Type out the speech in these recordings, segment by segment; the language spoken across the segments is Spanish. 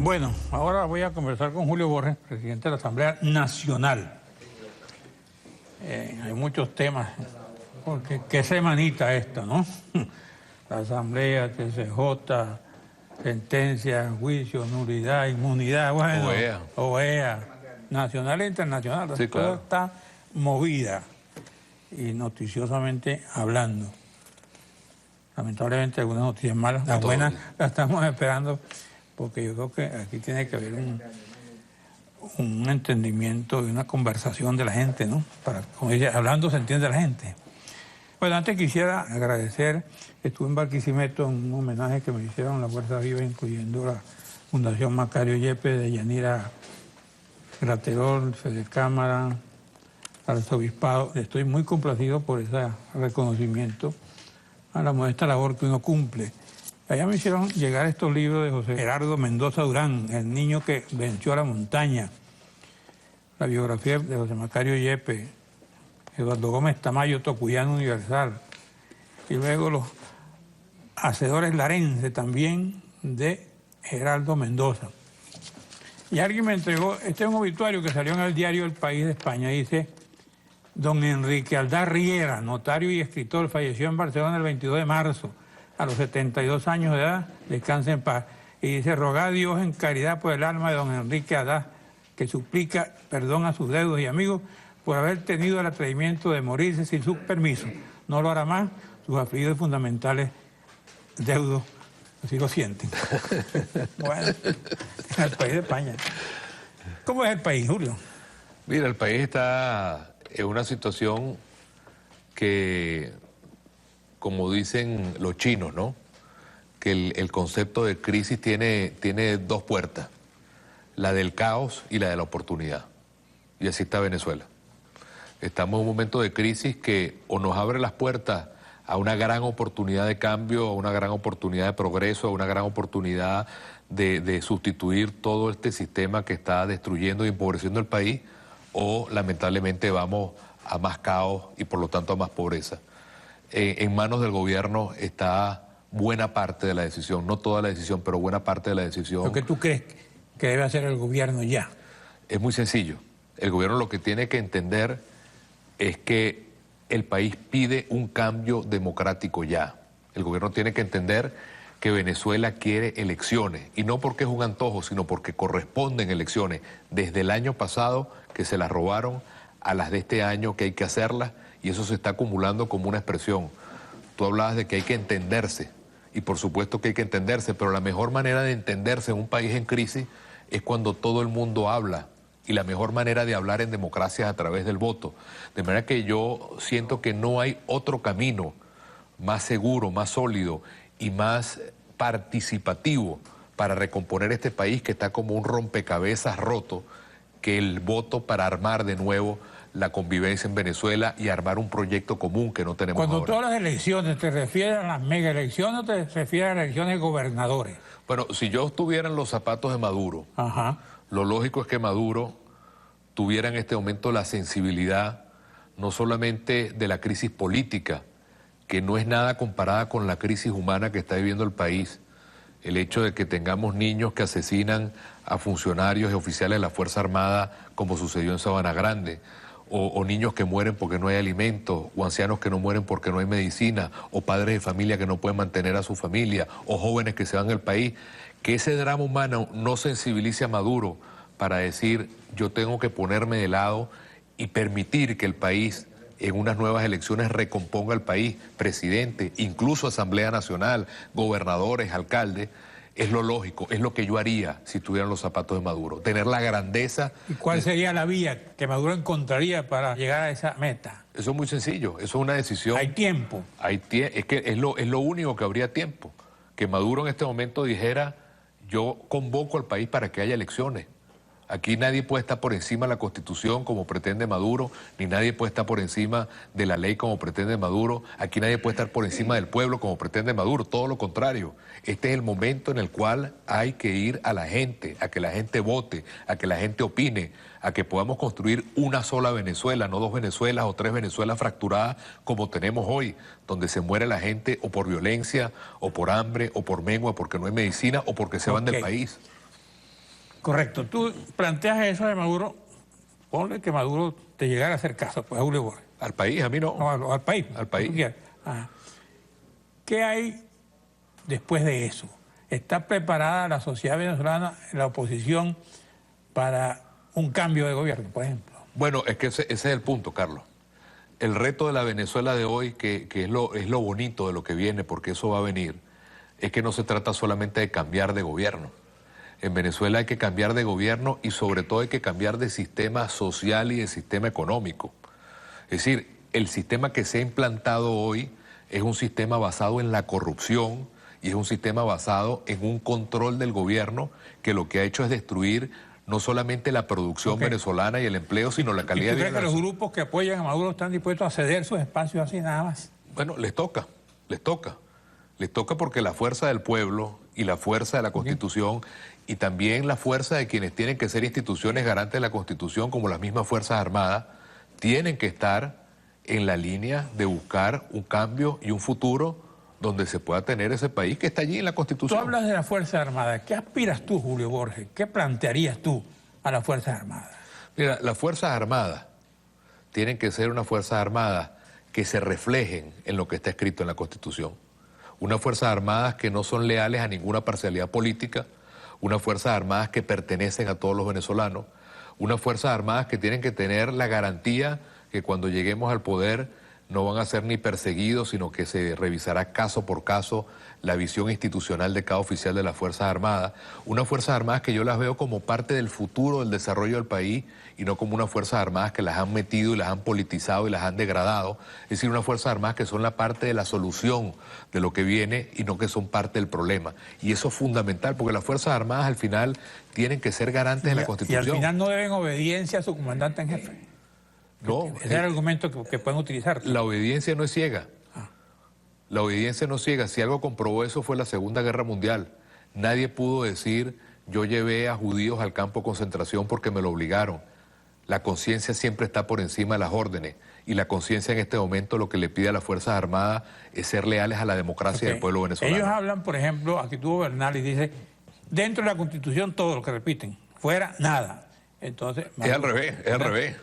Bueno, ahora voy a conversar con Julio Borges, presidente de la Asamblea Nacional. Hay muchos temas, porque qué semanita esta, ¿no? La Asamblea, TCJ, sentencia, juicio, nulidad, inmunidad, bueno, OEA, nacional e internacional, Sí, todo claro. está movida y noticiosamente hablando. Lamentablemente algunas noticias malas, las buenas las estamos esperando, porque yo creo que aquí tiene que haber un entendimiento y una conversación de la gente, ¿no? Para, como dice, hablando se entiende la gente. Bueno, antes quisiera agradecer, estuve en Barquisimeto en un homenaje que me hicieron la Fuerza Viva, incluyendo la Fundación Macario Yepes, de Yanira Graterol, Fede Cámara, Arzobispado. Estoy muy complacido por ese reconocimiento a la modesta labor que uno cumple. Allá me hicieron llegar estos libros de José Gerardo Mendoza Durán, el niño que venció a la montaña, la biografía de José Macario Yepes, Eduardo Gómez Tamayo, Tocuyano Universal, y luego los Hacedores Larense también, de Gerardo Mendoza. Y alguien me entregó, este es un obituario que salió en el diario El País de España, dice: don Enrique Aldaz Riera, notario y escritor, falleció en Barcelona el 22 de marzo, a los 72 años de edad, descanse en paz. Y dice: rogad a Dios en caridad por el alma de don Enrique Aldaz, que suplica perdón a sus deudos y amigos por haber tenido el atrevimiento de morirse sin su permiso. No lo hará más, sus afligidos y fundamentales deudos así lo sienten. Bueno, en el País de España. ¿Cómo es el país, Julio? Mira, el país está en una situación que, como dicen los chinos, ¿no? Que el concepto de crisis tiene dos puertas, la del caos y la de la oportunidad. Y así está Venezuela. Estamos en un momento de crisis que o nos abre las puertas a una gran oportunidad de cambio, a una gran oportunidad de progreso, a una gran oportunidad de sustituir todo este sistema que está destruyendo y empobreciendo el país, o lamentablemente vamos a más caos y por lo tanto a más pobreza. En manos del gobierno está buena parte de la decisión, no toda la decisión, pero buena parte de la decisión. ¿Lo que tú crees que debe hacer el gobierno ya? Es muy sencillo. El gobierno lo que tiene que entender es que el país pide un cambio democrático ya. El gobierno tiene que entender que Venezuela quiere elecciones, y no porque es un antojo, sino porque corresponden elecciones. Desde el año pasado, que se las robaron, a las de este año, que hay que hacerlas, y eso se está acumulando como una expresión. Tú hablabas de que hay que entenderse, y por supuesto que hay que entenderse, pero la mejor manera de entenderse en un país en crisis es cuando todo el mundo habla, y la mejor manera de hablar en democracia es a través del voto. De manera que yo siento que no hay otro camino más seguro, más sólido y más participativo para recomponer este país que está como un rompecabezas roto, que el voto para armar de nuevo la convivencia en Venezuela y armar un proyecto común que no tenemos Cuando ahora. todas las elecciones, ¿te refieres a las mega elecciones o te refieres a las elecciones de gobernadores? Bueno, si yo estuviera en los zapatos de Maduro, Ajá. lo lógico es que Maduro tuviera en este momento la sensibilidad no solamente de la crisis política, que no es nada comparada con la crisis humana que está viviendo el país. El hecho de que tengamos niños que asesinan a funcionarios y oficiales de la Fuerza Armada, como sucedió en Sabana Grande, o niños que mueren porque no hay alimentos, o ancianos que no mueren porque no hay medicina, o padres de familia que no pueden mantener a su familia, o jóvenes que se van del país, que ese drama humano no sensibilice a Maduro para decir: yo tengo que ponerme de lado y permitir que el país en unas nuevas elecciones recomponga el país, presidente, incluso Asamblea Nacional, gobernadores, alcaldes. Es lo lógico, es lo que yo haría si tuvieran los zapatos de Maduro, tener la grandeza. ¿Y cuál sería la vía que Maduro encontraría para llegar a esa meta? Eso es muy sencillo, eso es una decisión. Hay tiempo. Es que es lo único que habría tiempo, que Maduro en este momento dijera: yo convoco al país para que haya elecciones. Aquí nadie puede estar por encima de la Constitución como pretende Maduro, ni nadie puede estar por encima de la ley como pretende Maduro. Aquí nadie puede estar por encima del pueblo como pretende Maduro, todo lo contrario. Este es el momento en el cual hay que ir a la gente, a que la gente vote, a que la gente opine, a que podamos construir una sola Venezuela, no dos Venezuelas o tres Venezuelas fracturadas como tenemos hoy, donde se muere la gente o por violencia, o por hambre, o por mengua, porque no hay medicina, o porque se van del país. Correcto. Tú planteas eso de Maduro, ponle que Maduro te llegara a hacer caso, pues a Julio Borges. Al país, a mí no. No, al país. Al país. ¿Qué hay después de eso? ¿Está preparada la sociedad venezolana, la oposición, para un cambio de gobierno, por ejemplo? Bueno, es que ese es el punto, Carlos. El reto de la Venezuela de hoy, que es lo bonito de lo que viene, porque eso va a venir, es que no se trata solamente de cambiar de gobierno. En Venezuela hay que cambiar de gobierno y sobre todo hay que cambiar de sistema social y de sistema económico. Es decir, el sistema que se ha implantado hoy es un sistema basado en la corrupción y es un sistema basado en un control del gobierno que lo que ha hecho es destruir no solamente la producción venezolana y el empleo, sino la calidad de vida. ¿Tú crees que los grupos que apoyan a Maduro están dispuestos a ceder sus espacios así nada más? Bueno, les toca. Les toca porque la fuerza del pueblo y la fuerza de la Constitución y también la fuerza de quienes tienen que ser instituciones garantes de la Constitución, como las mismas Fuerzas Armadas, tienen que estar en la línea de buscar un cambio y un futuro donde se pueda tener ese país que está allí en la Constitución. Tú hablas de la Fuerza Armada. ¿Qué aspiras tú, Julio Borges? ¿Qué plantearías tú a las Fuerzas Armadas? Mira, las Fuerzas Armadas tienen que ser unas Fuerzas Armadas que se reflejen en lo que está escrito en la Constitución. Unas Fuerzas Armadas que no son leales a ninguna parcialidad política, unas Fuerzas Armadas que pertenecen a todos los venezolanos, unas Fuerzas Armadas que tienen que tener la garantía que cuando lleguemos al poder no van a ser ni perseguidos, sino que se revisará caso por caso la visión institucional de cada oficial de las Fuerzas Armadas. Unas Fuerzas Armadas que yo las veo como parte del futuro del desarrollo del país y no como unas Fuerzas Armadas que las han metido y las han politizado y las han degradado. Es decir, unas Fuerzas Armadas que son la parte de la solución de lo que viene y no que son parte del problema. Y eso es fundamental, porque las Fuerzas Armadas al final tienen que ser garantes de la Constitución. Y al final no deben obediencia a su comandante en jefe. No, ese es el argumento que pueden utilizar. La obediencia no es ciega. La obediencia no es ciega. Si algo comprobó eso fue la Segunda Guerra Mundial. Nadie pudo decir, yo llevé a judíos al campo de concentración porque me lo obligaron. La conciencia siempre está por encima de las órdenes. Y la conciencia en este momento lo que le pide a las Fuerzas Armadas es ser leales a la democracia del pueblo venezolano. Ellos hablan, por ejemplo, aquí tuvo Bernal y dice, dentro de la Constitución todo lo que repiten, fuera nada. Entonces, es al revés, es al revés.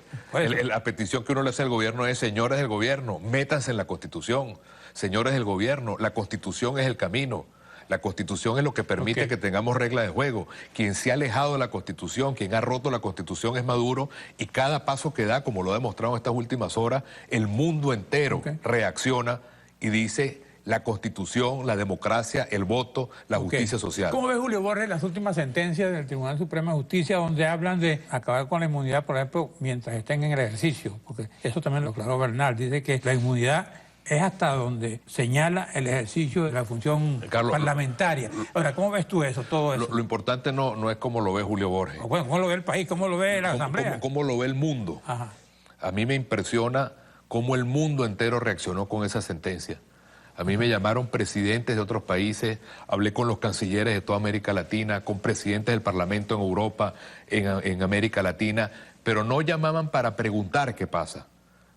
La petición que uno le hace al gobierno es, señores del gobierno, métanse en la Constitución. Señores del gobierno, la Constitución es el camino. La Constitución es lo que permite que tengamos reglas de juego. Quien se ha alejado de la Constitución, quien ha roto la Constitución es Maduro, y cada paso que da, como lo ha demostrado en estas últimas horas, el mundo entero reacciona y dice la Constitución, la democracia, el voto, la justicia social. ¿Cómo ve Julio Borges las últimas sentencias del Tribunal Supremo de Justicia donde hablan de acabar con la inmunidad, por ejemplo, mientras estén en el ejercicio? Porque eso también lo aclaró Bernal, dice que la inmunidad es hasta donde señala el ejercicio de la función parlamentaria. Ahora, ¿cómo ves tú eso, todo eso? Lo importante no es cómo lo ve Julio Borges. Bueno, ¿cómo lo ve el país? ¿Cómo lo ve la Asamblea? ¿Cómo lo ve el mundo? A mí me impresiona cómo el mundo entero reaccionó con esa sentencia. A mí me llamaron presidentes de otros países, hablé con los cancilleres de toda América Latina, con presidentes del Parlamento en Europa, en América Latina, pero no llamaban para preguntar qué pasa.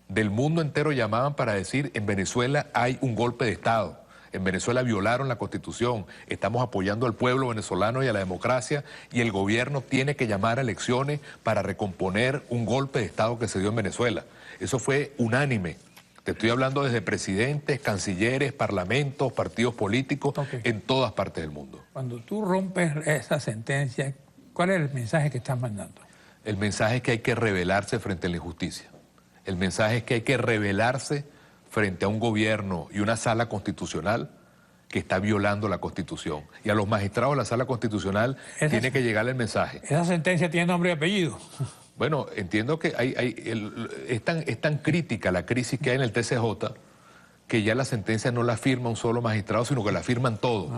Del mundo entero llamaban para decir, en Venezuela hay un golpe de Estado, en Venezuela violaron la Constitución, estamos apoyando al pueblo venezolano y a la democracia y el gobierno tiene que llamar a elecciones para recomponer un golpe de Estado que se dio en Venezuela. Eso fue unánime. Te estoy hablando desde presidentes, cancilleres, parlamentos, partidos políticos, en todas partes del mundo. Cuando tú rompes esa sentencia, ¿cuál es el mensaje que estás mandando? El mensaje es que hay que rebelarse frente a la injusticia. El mensaje es que hay que rebelarse frente a un gobierno y una sala constitucional que está violando la Constitución. Y a los magistrados de la sala constitucional tiene que llegar el mensaje. ¿Esa sentencia tiene nombre y apellido? Bueno, entiendo que es tan crítica la crisis que hay en el TCJ que ya la sentencia no la firma un solo magistrado, sino que la firman todos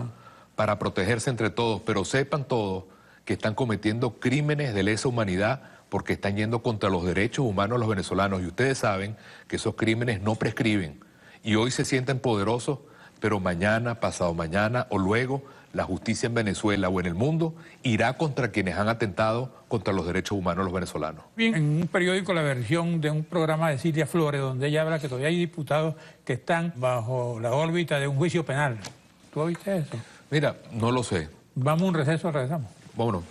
para protegerse entre todos. Pero sepan todos que están cometiendo crímenes de lesa humanidad porque están yendo contra los derechos humanos de los venezolanos. Y ustedes saben que esos crímenes no prescriben. Y hoy se sienten poderosos, pero mañana, pasado mañana o luego, la justicia en Venezuela o en el mundo irá contra quienes han atentado contra los derechos humanos de los venezolanos. Bien, en un periódico la versión de un programa de Silvia Flores, donde ella habla que todavía hay diputados que están bajo la órbita de un juicio penal. ¿Tú oíste eso? Mira, no lo sé. Vamos a un receso, regresamos. Vámonos.